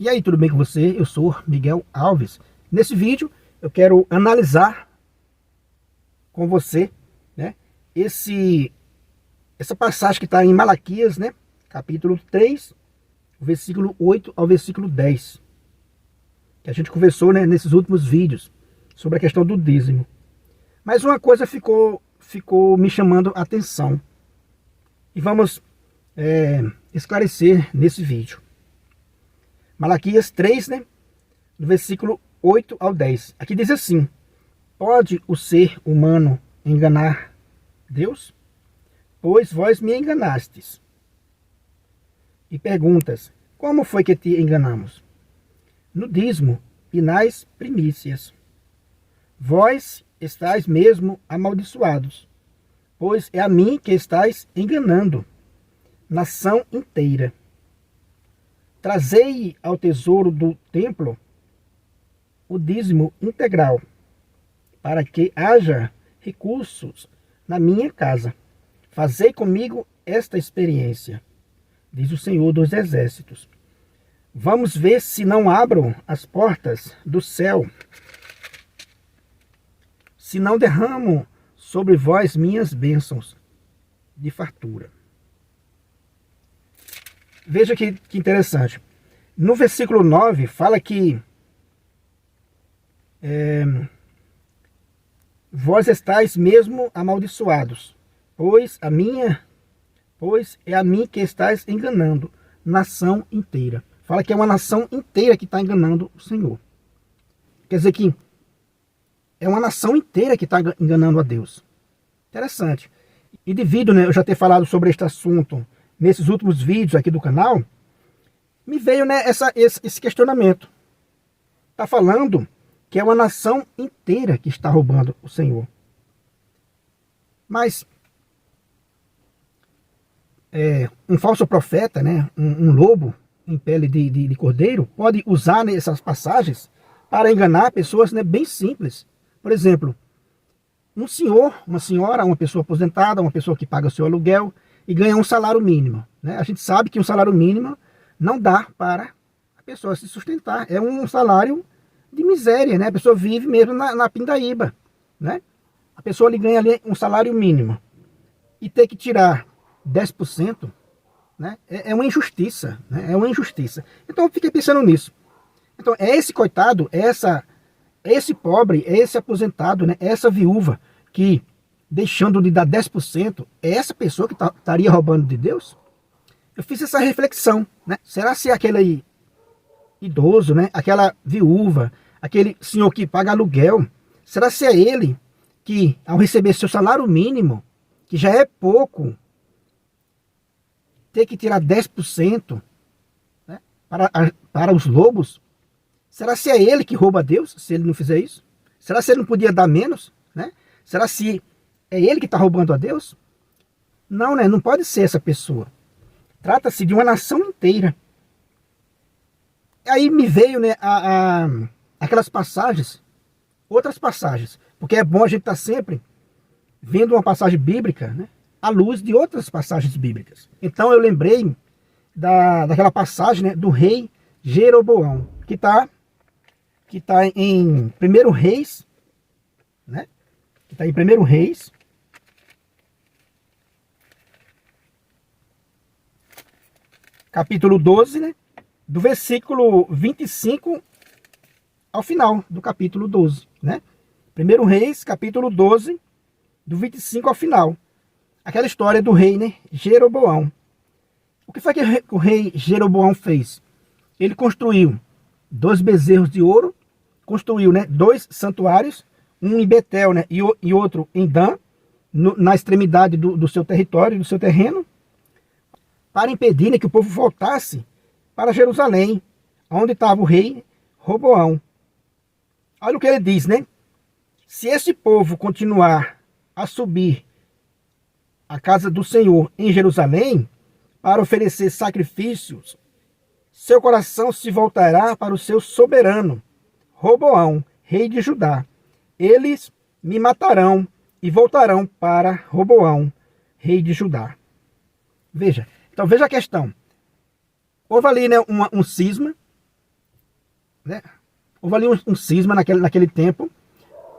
E aí, tudo bem com você? Eu sou Miguel Alves. Nesse vídeo eu quero analisar com você, né, essa passagem que está em Malaquias, né, capítulo 3, versículo 8 ao versículo 10, que a gente conversou, né, nesses últimos vídeos sobre a questão do dízimo. Mas uma coisa ficou me chamando a atenção e vamos esclarecer nesse vídeo. Malaquias 3, né, do versículo 8 ao 10. Aqui diz assim: pode o ser humano enganar Deus? Pois vós me enganastes. E perguntas: como foi que te enganamos? No dízimo e nas primícias. Vós estáis mesmo amaldiçoados, pois é a mim que estáis enganando, nação inteira. Trazei ao tesouro do templo o dízimo integral, para que haja recursos na minha casa. Fazei comigo esta experiência, diz o Senhor dos Exércitos. Vamos ver se não abro as portas do céu, se não derramo sobre vós minhas bênçãos de fartura. Veja que interessante. No versículo 9 fala que vós estáis mesmo amaldiçoados, pois é a mim que estáis enganando, nação inteira. Fala que é uma nação inteira que está enganando o Senhor. Quer dizer que é uma nação inteira que está enganando a Deus. Interessante. E devido, né, eu já ter falado sobre este assunto nesses últimos vídeos aqui do canal, me veio, né, esse questionamento. Está falando que é uma nação inteira que está roubando o Senhor. Mas um falso profeta, né, um lobo em pele de cordeiro, pode usar, né, essas passagens para enganar pessoas, né, bem simples. Por exemplo, um senhor, uma senhora, uma pessoa aposentada, uma pessoa que paga o seu aluguel e ganha um salário mínimo, né? A gente sabe que um salário mínimo não dá para a pessoa se sustentar. É um salário de miséria, né? A pessoa vive mesmo na pindaíba, né? A pessoa lhe ganha ali um salário mínimo e ter que tirar 10%, né? É uma injustiça, né? É uma injustiça. Então eu fiquei pensando nisso. Então é esse coitado, esse pobre, esse aposentado, né? Essa viúva que, deixando de dar 10%, é essa pessoa que estaria roubando de Deus? Eu fiz essa reflexão, né? Será se aquele idoso, né? Aquela viúva, aquele senhor que paga aluguel, será se é ele que, ao receber seu salário mínimo, que já é pouco, ter que tirar 10%, né, para os lobos? Será se é ele que rouba a Deus, se ele não fizer isso? Será se ele não podia dar menos, né? Será se é ele que está roubando a Deus? Não, né? Não pode ser essa pessoa. Trata-se de uma nação inteira. Aí me veio, né, aquelas passagens, outras passagens, porque é bom a gente estar sempre vendo uma passagem bíblica, né, à luz de outras passagens bíblicas. Então eu lembrei daquela passagem, né, do rei Jeroboão, que está em 1 Reis, né? Que está em 1 Reis, capítulo 12, né? Do versículo 25 ao final do capítulo 12, né? 1 Reis, capítulo 12, do 25 ao final. Aquela história do rei, né, Jeroboão. O que foi que o rei Jeroboão fez? Ele construiu 2 bezerros de ouro, construiu, né, 2 santuários, um em Betel, né, e outro em Dan, na extremidade do seu território, do seu terreno, para impedir, né, que o povo voltasse para Jerusalém, onde estava o rei Roboão. Olha o que ele diz, né? Se esse povo continuar a subir à casa do Senhor em Jerusalém para oferecer sacrifícios, seu coração se voltará para o seu soberano, Roboão, rei de Judá. Eles me matarão e voltarão para Roboão, rei de Judá. Veja, então veja a questão. Houve ali, né, um cisma, né? Houve ali um cisma naquele tempo.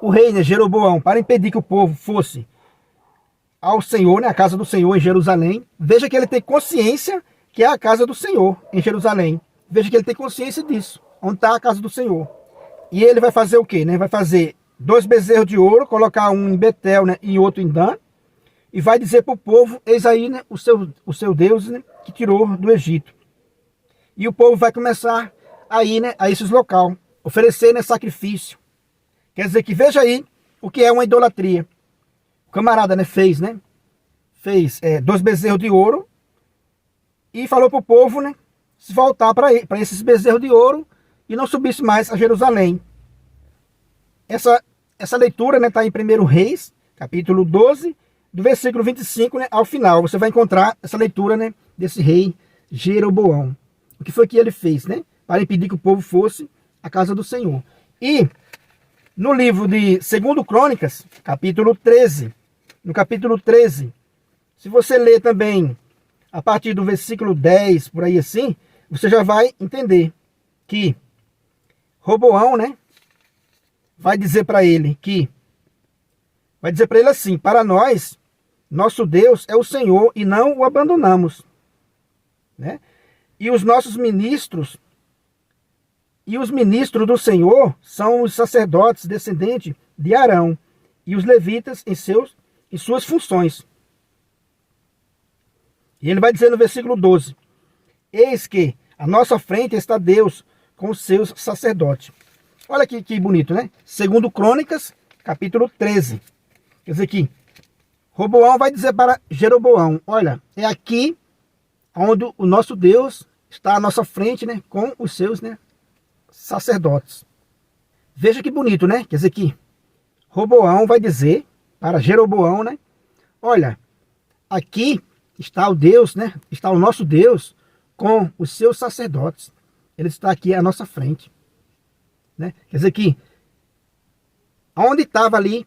O rei, né, Jeroboão, para impedir que o povo fosse ao Senhor, né, a casa do Senhor em Jerusalém. Veja que ele tem consciência que é a casa do Senhor em Jerusalém. Veja que ele tem consciência disso, onde está a casa do Senhor. E ele vai fazer o quê? Né? Vai fazer 2 bezerros de ouro, colocar um em Betel, né, e outro em Dan, e vai dizer para o povo, eis aí, né, o seu Deus, né, que tirou do Egito. E o povo vai começar a ir, né, a esses locais, oferecer, né, sacrifício. Quer dizer que veja aí o que é uma idolatria. O camarada, né, fez 2 bezerros de ouro e falou para o povo, né, se voltar para esses bezerros de ouro e não subisse mais a Jerusalém. Essa leitura, né, está em 1 Reis, capítulo 12, do versículo 25, né, ao final. Você vai encontrar essa leitura, né, desse rei Jeroboão. O que foi que ele fez, né, para impedir que o povo fosse à casa do Senhor. E no livro de 2 Crônicas, capítulo 13, no capítulo 13, se você ler também a partir do versículo 10, por aí assim, você já vai entender que Roboão, né, vai dizer para ele assim, para nós, nosso Deus é o Senhor e não o abandonamos, né? E os nossos ministros, os ministros do Senhor são os sacerdotes descendentes de Arão e os levitas em suas funções. E ele vai dizer no versículo 12, eis que à nossa frente está Deus com os seus sacerdotes. Olha que bonito, né? 2 Crônicas, capítulo 13. Quer dizer que Roboão vai dizer para Jeroboão, olha, é aqui onde o nosso Deus está à nossa frente, né, com os seus, né, sacerdotes. Veja que bonito, né? Quer dizer que Roboão vai dizer para Jeroboão, né, olha, aqui está o Deus, né, está o nosso Deus com os seus sacerdotes. Ele está aqui à nossa frente, né? Quer dizer que onde estava ali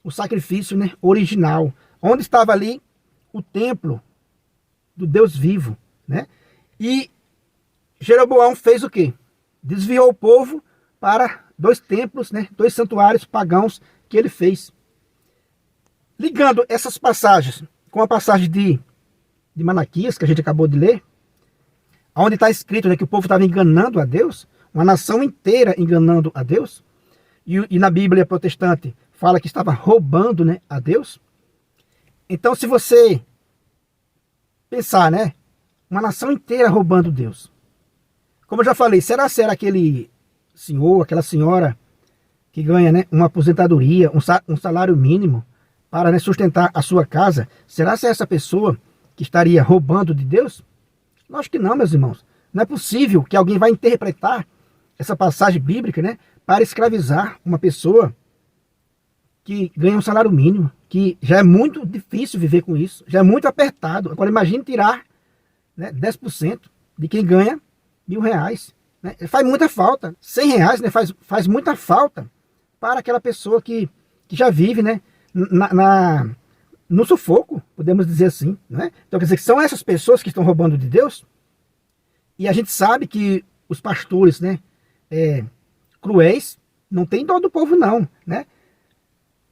o sacrifício, né, original, onde estava ali o templo do Deus vivo, né? E Jeroboão fez o quê? Desviou o povo para 2 templos, né, 2 santuários pagãos que ele fez. Ligando essas passagens com a passagem de Malaquias, que a gente acabou de ler, onde está escrito, né, que o povo estava enganando a Deus, uma nação inteira enganando a Deus, e na Bíblia protestante fala que estava roubando, né, a Deus. Então, se você pensar, né, uma nação inteira roubando Deus, como eu já falei, será aquele senhor, aquela senhora que ganha, né, uma aposentadoria, um salário mínimo para, né, sustentar a sua casa? Será essa pessoa que estaria roubando de Deus? Lógico que não, meus irmãos. Não é possível que alguém vai interpretar essa passagem bíblica, né, para escravizar uma pessoa que ganha um salário mínimo, que já é muito difícil viver com isso, já é muito apertado. Agora imagine tirar, né, 10% de quem ganha R$1.000, né? Faz muita falta. R$100, né, faz muita falta para aquela pessoa que já vive, né, no sufoco, podemos dizer assim, né? Então quer dizer que são essas pessoas que estão roubando de Deus. E a gente sabe que os pastores, né, cruéis, não tem dó do povo não, né?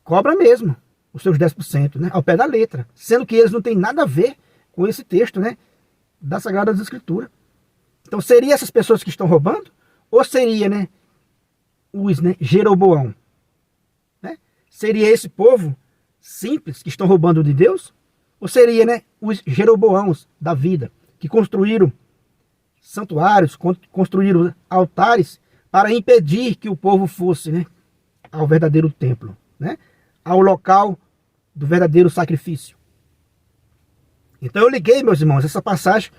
Cobra mesmo os seus 10%, né, ao pé da letra, sendo que eles não têm nada a ver com esse texto, né, da Sagrada Escritura. Então seria essas pessoas que estão roubando? Ou seria, né, né, Jeroboão? Né? Seria esse povo simples que estão roubando de Deus? Ou seria, né, os Jeroboãos da vida, que construíram santuários, construíram altares para impedir que o povo fosse, né, ao verdadeiro templo, né, ao local do verdadeiro sacrifício? Então eu liguei, meus irmãos, essa passagem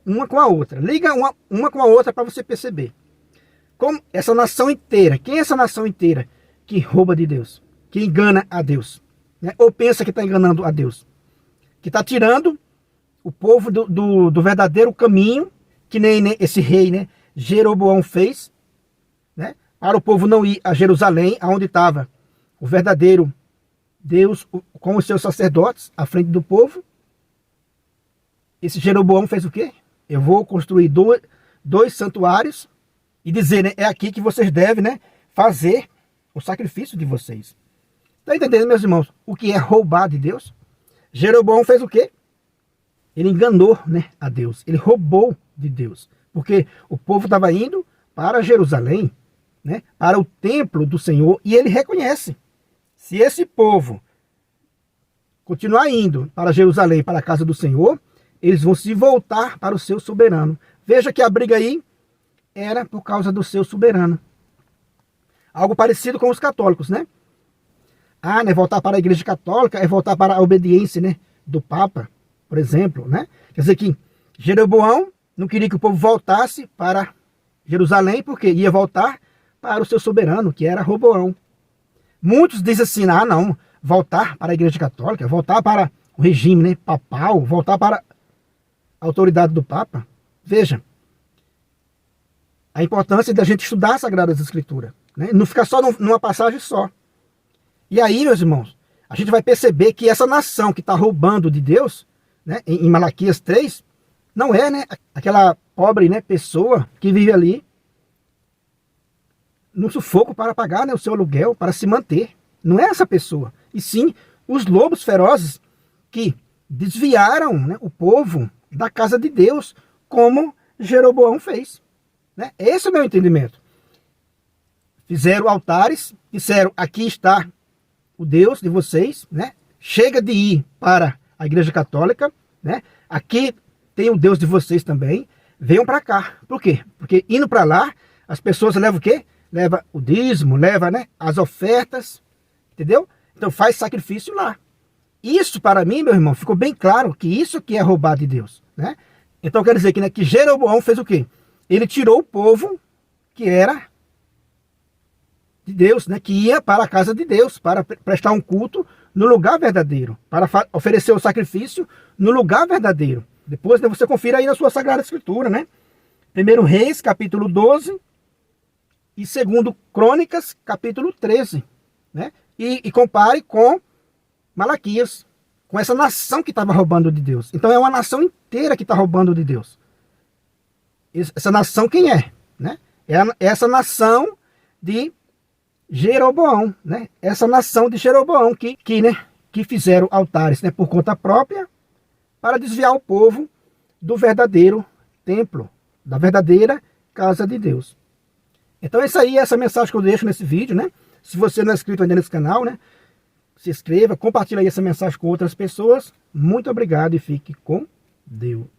uma com a outra. Liga uma com a outra para você perceber. Como essa nação inteira, quem é essa nação inteira que rouba de Deus? Que engana a Deus? Né? Ou pensa que está enganando a Deus? Que está tirando o povo do verdadeiro caminho, que nem, né, esse rei, né, Jeroboão fez, né, para o povo não ir a Jerusalém, aonde estava o verdadeiro Deus com os seus sacerdotes à frente do povo. Esse Jeroboão fez o quê? Eu vou construir dois santuários e dizer, né, é aqui que vocês devem, né, fazer o sacrifício de vocês. Está entendendo, meus irmãos, o que é roubar de Deus? Jeroboão fez o quê? Ele enganou, né, a Deus. Ele roubou de Deus. Porque o povo estava indo para Jerusalém, né, para o templo do Senhor, e ele reconhece. Se esse povo continuar indo para Jerusalém, para a casa do Senhor, eles vão se voltar para o seu soberano. Veja que a briga aí era por causa do seu soberano. Algo parecido com os católicos, né? Ah, né, voltar para a igreja católica é voltar para a obediência, né, do Papa, por exemplo, né? Quer dizer que Jeroboão não queria que o povo voltasse para Jerusalém, porque ia voltar para o seu soberano, que era Roboão. Muitos dizem assim, ah, não, voltar para a igreja católica, voltar para o regime, né, papal, voltar para a autoridade do Papa. Veja, a importância da gente estudar as Sagradas Escrituras, né? Não ficar só numa passagem só. E aí, meus irmãos, a gente vai perceber que essa nação que está roubando de Deus, né, em Malaquias 3, não é, né, aquela pobre, né, pessoa que vive ali no sufoco para pagar, né, o seu aluguel, para se manter. Não é essa pessoa. E sim os lobos ferozes que desviaram, né, o povo da casa de Deus, como Jeroboão fez. Né? Esse é o meu entendimento. Fizeram altares, disseram, aqui está o Deus de vocês, né? Chega de ir para a igreja católica, né? Aqui tem o Deus de vocês também, venham para cá. Por quê? Porque indo para lá, as pessoas levam o quê? Leva o dízimo, leva, né, as ofertas, entendeu? Então faz sacrifício lá. Isso para mim, meu irmão, ficou bem claro que isso que é roubar de Deus, né? Então quer dizer que, né, que Jeroboão fez o quê? Ele tirou o povo que era de Deus, né, que ia para a casa de Deus, para prestar um culto no lugar verdadeiro, para oferecer o sacrifício no lugar verdadeiro. Depois, né, você confira aí na sua Sagrada Escritura, né? 1 Reis, capítulo 12, e 2 Crônicas, capítulo 13, né? E compare com Malaquias, com essa nação que estava roubando de Deus. Então é uma nação inteira que está roubando de Deus. Essa nação quem é? Né? É essa nação de Jeroboão, né? Essa nação de Jeroboão que fizeram altares, né, por conta própria para desviar o povo do verdadeiro templo, da verdadeira casa de Deus. Então essa aí é essa mensagem que eu deixo nesse vídeo, né? Se você não é inscrito ainda nesse canal, né, se inscreva, compartilhe aí essa mensagem com outras pessoas. Muito obrigado e fique com Deus.